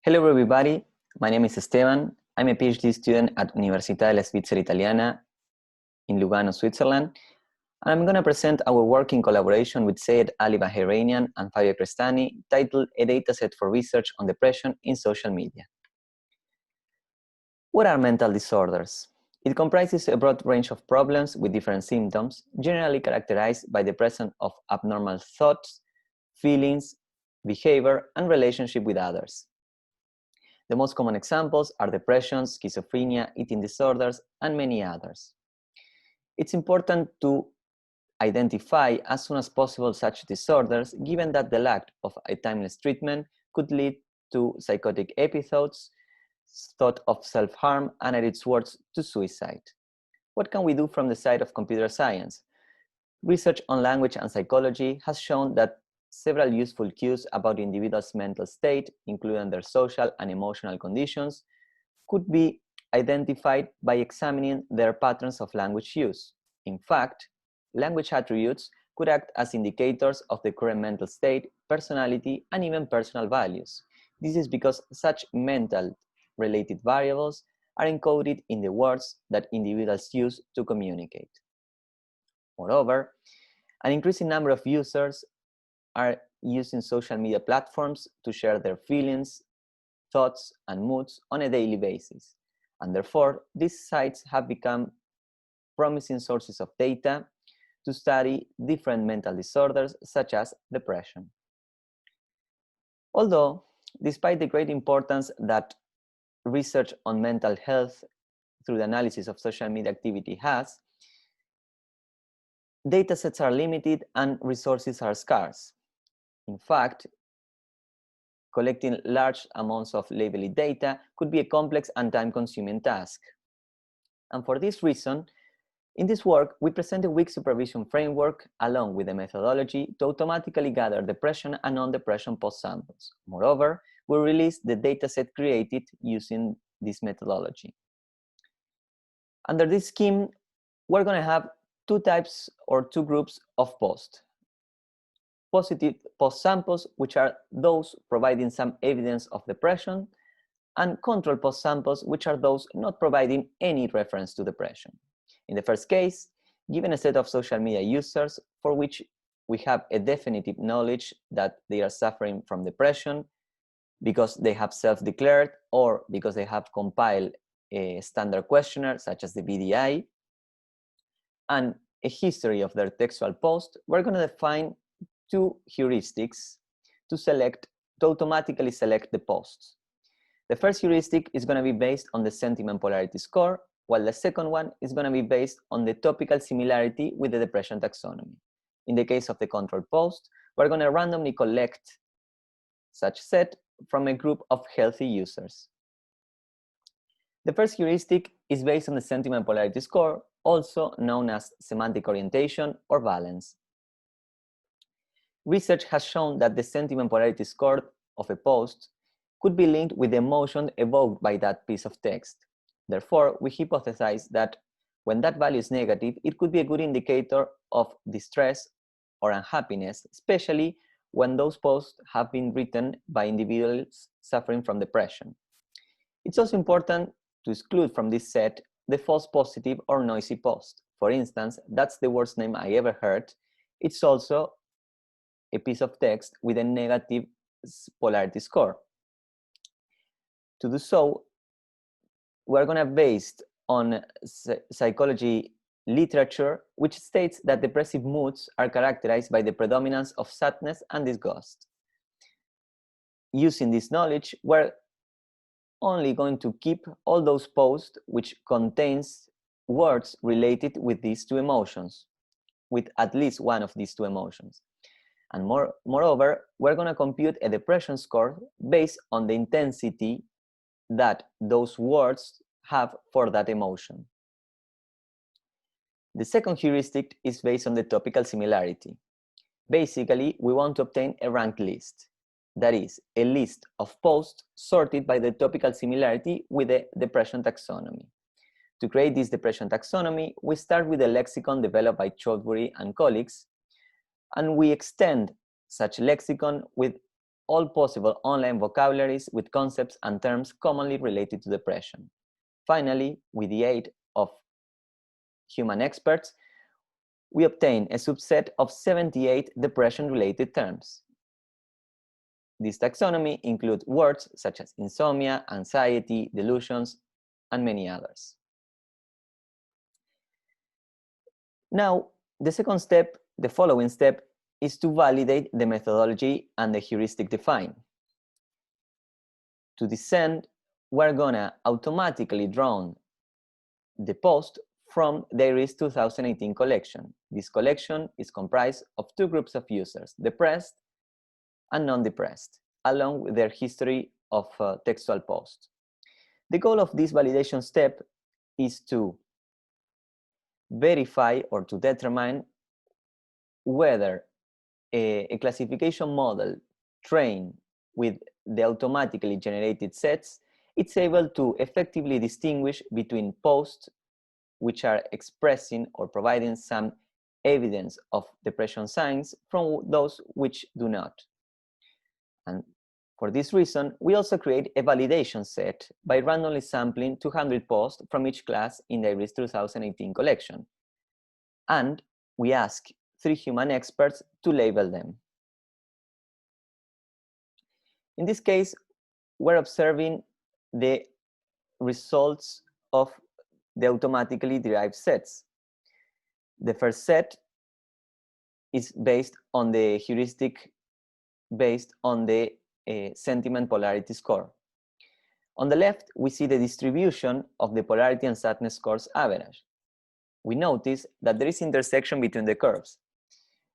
Hello everybody, my name is Esteban. I'm a PhD student at Università della Svizzera Italiana in Lugano, Switzerland. And I'm going to present our work in collaboration with Seyed Bahrainian and Fabio Crestani, titled A Dataset for Research on Depression in Social Media. What are mental disorders? It comprises a broad range of problems with different symptoms, generally characterized by the presence of abnormal thoughts, feelings, behavior, and relationship with others. The most common examples are depression, schizophrenia, eating disorders, and many others. It's important to identify as soon as possible such disorders, given that the lack of a timeless treatment could lead to psychotic episodes, thought of self-harm, and at its worst, to suicide. What can we do from the side of computer science? Research on language and psychology has shown that several useful cues about individuals' mental state, including their social and emotional conditions, could be identified by examining their patterns of language use. In fact, language attributes could act as indicators of the current mental state, personality, and even personal values. This is because such mental-related variables are encoded in the words that individuals use to communicate. Moreover, an increasing number of users are using social media platforms to share their feelings, thoughts, and moods on a daily basis. And therefore, these sites have become promising sources of data to study different mental disorders such as depression. Although, despite the great importance that research on mental health through the analysis of social media activity has, datasets are limited and resources are scarce. In fact, collecting large amounts of labeled data could be a complex and time-consuming task. And for this reason, in this work, we present a weak supervision framework along with a methodology to automatically gather depression and non-depression post-samples. Moreover, we release the dataset created using this methodology. Under this scheme, we're going to have two types or two groups of posts. Positive post-samples, which are those providing some evidence of depression, and control post-samples, which are those not providing any reference to depression. In the first case, given a set of social media users for which we have a definitive knowledge that they are suffering from depression because they have self-declared or because they have compiled a standard questionnaire such as the BDI, and a history of their textual post, we're going to define two heuristics to automatically select the posts. The first heuristic is going to be based on the sentiment polarity score, while the second one is going to be based on the topical similarity with the depression taxonomy. In the case of the control post, we're going to randomly collect such set from a group of healthy users. The first heuristic is based on the sentiment polarity score, also known as semantic orientation or valence. Research has shown that the sentiment polarity score of a post could be linked with the emotion evoked by that piece of text. Therefore, we hypothesize that when that value is negative, it could be a good indicator of distress or unhappiness, especially when those posts have been written by individuals suffering from depression. It's also important to exclude from this set the false positive or noisy post. For instance, that's the worst name I ever heard. It's also a piece of text with a negative polarity score. To do so, we're going to base on psychology literature, which states that depressive moods are characterized by the predominance of sadness and disgust. Using this knowledge, we're only going to keep all those posts which contains words related with these two emotions, with at least one of these two emotions. And moreover, we're going to compute a depression score based on the intensity that those words have for that emotion. The second heuristic is based on the topical similarity. Basically, we want to obtain a ranked list. That is, a list of posts sorted by the topical similarity with the depression taxonomy. To create this depression taxonomy, we start with a lexicon developed by Choudhury and colleagues, and we extend such lexicon with all possible online vocabularies with concepts and terms commonly related to depression. Finally, with the aid of human experts, we obtain a subset of 78 depression-related terms. This taxonomy includes words such as insomnia, anxiety, delusions, and many others. Now, the second step, the following step, is to validate the methodology and the heuristic defined. To this end, we're gonna automatically draw the post from the IRIS 2018 collection. This collection is comprised of two groups of users, depressed and non-depressed, along with their history of textual posts. The goal of this validation step is to verify or to determine whether a classification model trained with the automatically generated sets, it's able to effectively distinguish between posts which are expressing or providing some evidence of depression signs from those which do not. And for this reason, we also create a validation set by randomly sampling 200 posts from each class in the IRIS 2018 collection. And we ask 3 human experts to label them. In this case, we're observing the results of the automatically derived sets. The first set is based on the heuristic based on the sentiment polarity score. On the left, we see the distribution of the polarity and sadness scores average. We notice that there is intersection between the curves.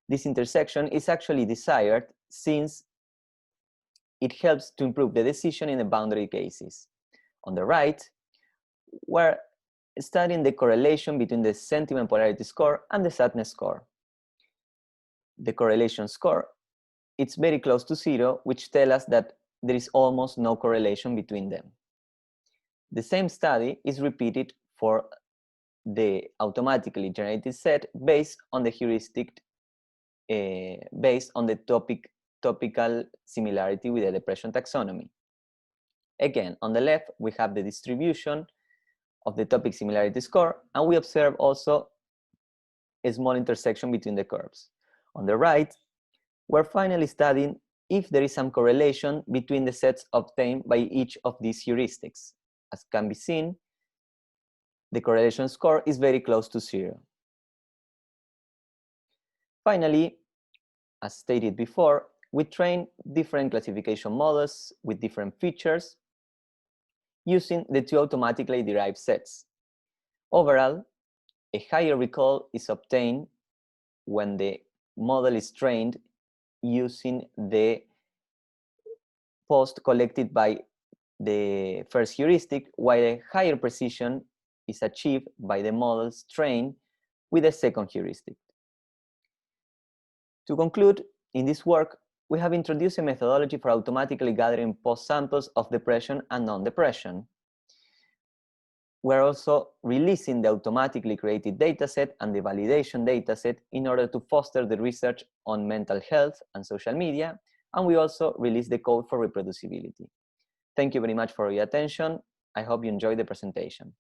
This intersection is actually desired since it helps to improve the decision in the boundary cases. On the right, we're studying the correlation between the sentiment polarity score and the sadness score. The correlation score, it's very close to 0, which tells us that there is almost no correlation between them. The same study is repeated for the automatically generated set based on the heuristic, based on the topical similarity with the depression taxonomy. Again, on the left, we have the distribution of the topic similarity score, and we observe also a small intersection between the curves. On the right, we're finally studying if there is some correlation between the sets obtained by each of these heuristics. As can be seen, the correlation score is very close to 0. Finally, as stated before, we train different classification models with different features using the 2 automatically derived sets. Overall, a higher recall is obtained when the model is trained using the post collected by the first heuristic, while a higher precision is achieved by the models trained with the second heuristic. To conclude, in this work, we have introduced a methodology for automatically gathering post samples of depression and non-depression. We're also releasing the automatically created dataset and the validation dataset in order to foster the research on mental health and social media, and we also release the code for reproducibility. Thank you very much for your attention. I hope you enjoyed the presentation.